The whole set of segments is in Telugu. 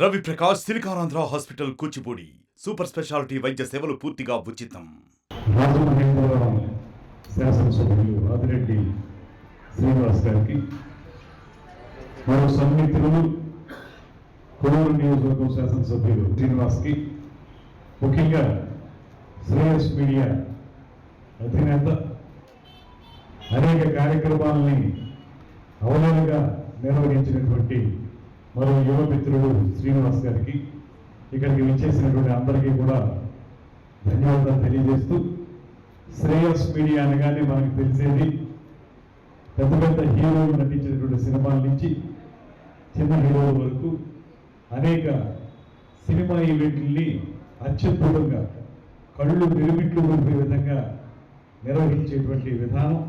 Ravi Prakash Siliconandhra hospital Kuchipudi super speciality వైద్య సేవలు పూర్తిగా ఉచితం. రాజమహేంద్రవరం శాసనసభ్యులు ఆదిరెడ్డి శ్రీనివాస్ గారికి, మరో సన్నిహితులు కొడూరు నియోజకవర్గం శాసనసభ్యులు శ్రీనివాస్కి, ముఖ్యంగా శ్రేయస్ మీడియా అధినేత అనేక కార్యక్రమాలని అవలేలుగా నిర్వహించినటువంటి మరో యువ మిత్రుడు శ్రీనివాస్ గారికి, ఇక్కడికి విచ్చేసినటువంటి అందరికీ కూడా ధన్యవాదాలు తెలియజేస్తూ, శ్రేయస్ మీడియా అనగానే మనకు తెలిసేది పెద్ద పెద్ద హీరోలు నటించినటువంటి సినిమాల నుంచి చిన్న హీరోల వరకు అనేక సినిమా ఈవెంట్లని అత్యద్భుతంగా కళ్ళు మెరుమిట్లు కొలిపే విధంగా నిర్వహించేటువంటి విధానం.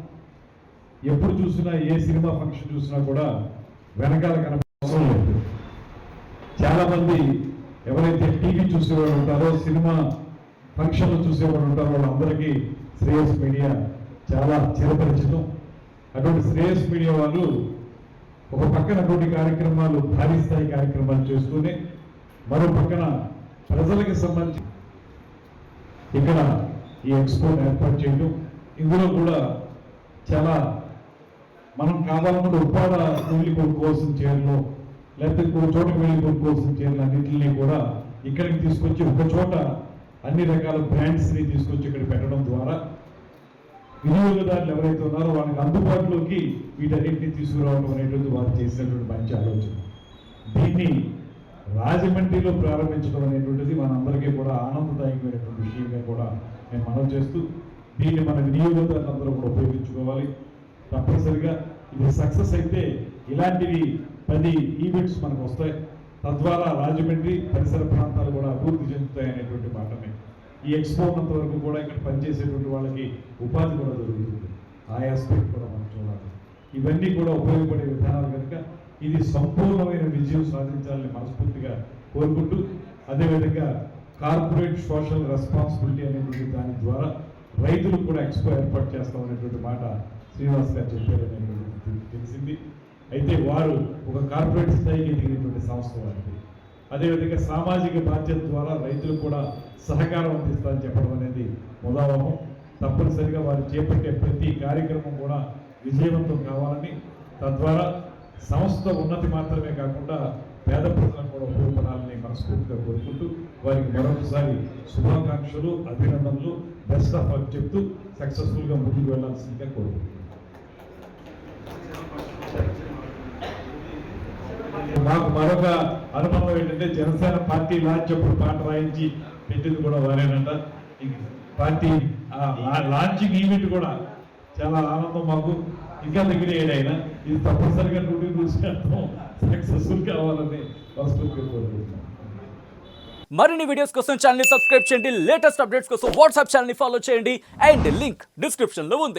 ఎప్పుడు చూసినా ఏ సినిమా ఫంక్షన్ చూసినా కూడా వెనకాల కనపడడం లేదు. చాలామంది ఎవరైతే టీవీ చూసేవాళ్ళు ఉంటారో, సినిమా ఫంక్షన్లు చూసేవాళ్ళు ఉంటారో, వాళ్ళందరికీ శ్రేయస్ మీడియా చాలా చిరపరిచితం. అటువంటి శ్రేయస్ మీడియా వాళ్ళు ఒక పక్కన అటువంటి కార్యక్రమాలు, భారీ స్థాయి కార్యక్రమాలు చేస్తూనే మరో పక్కన ప్రజలకు సంబంధించి ఇక్కడ ఈ ఎక్స్పోర్ట్ ఏర్పాటు చేయడం, ఇందులో కూడా చాలా మనం కావాలన్నప్పుడు ఉప్పాడ వెళ్ళి కొనుక్కోవాల్సిన చీరలు, లేకపోతే ఇంకో చోటకి వెళ్ళి కొనుక్కోవాల్సిన చీరలు అన్నింటినీ కూడా ఇక్కడికి తీసుకొచ్చి ఒక చోట అన్ని రకాల బ్రాండ్స్ని తీసుకొచ్చి ఇక్కడ పెట్టడం ద్వారా వినియోగదారులు ఎవరైతే ఉన్నారో వాళ్ళకి అందుబాటులోకి వీటన్నింటినీ తీసుకురావడం అనేటువంటి వారు చేసినటువంటి మంచి ఆలోచన. దీన్ని రాజమండ్రిలో ప్రారంభించడం అనేటువంటిది మనందరికీ కూడా ఆనందదాయకమైనటువంటి విషయంగా కూడా నేను మనవి చేస్తూ, దీన్ని మన వినియోగదారులందరూ కూడా ఉపయోగించుకోవాలి. తప్పనిసరిగా ఇది సక్సెస్ అయితే ఇలాంటివి 10 ఈవెంట్స్ మనకు వస్తాయి. తద్వారా రాజమండ్రి పరిసర ప్రాంతాలు కూడా అభివృద్ధి చెందుతాయి అనేటువంటి మాటనే. ఈ ఎక్స్పో ఉన్నంత వరకు కూడా ఇక్కడ పనిచేసేటువంటి వాళ్ళకి ఉపాధి కూడా జరుగుతుంది. ఆ ఆస్పెక్ట్ కూడా మనం చూడాలి. ఇవన్నీ కూడా ఉపయోగపడే విధానాలు కనుక ఇది సంపూర్ణమైన విజయం సాధించాలని మనస్ఫూర్తిగా కోరుకుంటూ, అదేవిధంగా కార్పొరేట్ సోషల్ రెస్పాన్సిబిలిటీ అనేటువంటి దాని ద్వారా రైతులకు కూడా ఎక్స్పో ఏర్పాటు చేస్తాం అనేటువంటి మాట శ్రీనివాస్ గారు చెప్పారు అనేటువంటి తెలిసింది. అయితే వారు ఒక కార్పొరేట్ స్థాయికి ఎదిగినటువంటి సంస్థ వారికి. అదేవిధంగా సామాజిక బాధ్యత ద్వారా రైతులకు కూడా సహకారం అందిస్తారని చెప్పడం అనేది ముదావహం. తప్పనిసరిగా వారు చేపట్టే ప్రతి కార్యక్రమం కూడా విజయవంతం కావాలని, తద్వారా సంస్థ ఉన్నతి మాత్రమే కాకుండా పేద ప్రజలకు కూడా ఉపయోగపడాలని మనస్ఫూర్తిగా కోరుకుంటూ, వారికి మరొకసారి శుభాకాంక్షలు, అభినందనలు, బెస్ట్ ఆఫ్ లక్ చెప్తూ సక్సెస్ఫుల్గా ముందుకు వెళ్లాల్సిందిగా కోరుకుంటున్నాను. నాకు మరొక అనుభవం ఏంటంటే, జనసేన పార్టీ లాంచ్ అప్పుడు పాట రాయించి పెట్టింది కూడా వారేనంట. పార్టీ లాంచింగ్ ఈవెంట్ కూడా చాలా ఆనందం మాకు. ఇంకా దగ్గర ఏడైనా ఇది తప్పనిసరిగా 100% సక్సెస్ఫుల్ కావాలని మనస్ఫూర్తిగా కోరుకుంటున్నాను. మరిన్ని వీడియోస్ కోసం ఛానల్ ని సబ్స్క్రైబ్ చేయండి. లేటెస్ట్ అప్డేట్స్ కోసం వాట్సాప్ ఛానల్ ని ఫాలో చేయండి. అండ్ లింక్ డిస్క్రిప్షన్ లో ఉంది.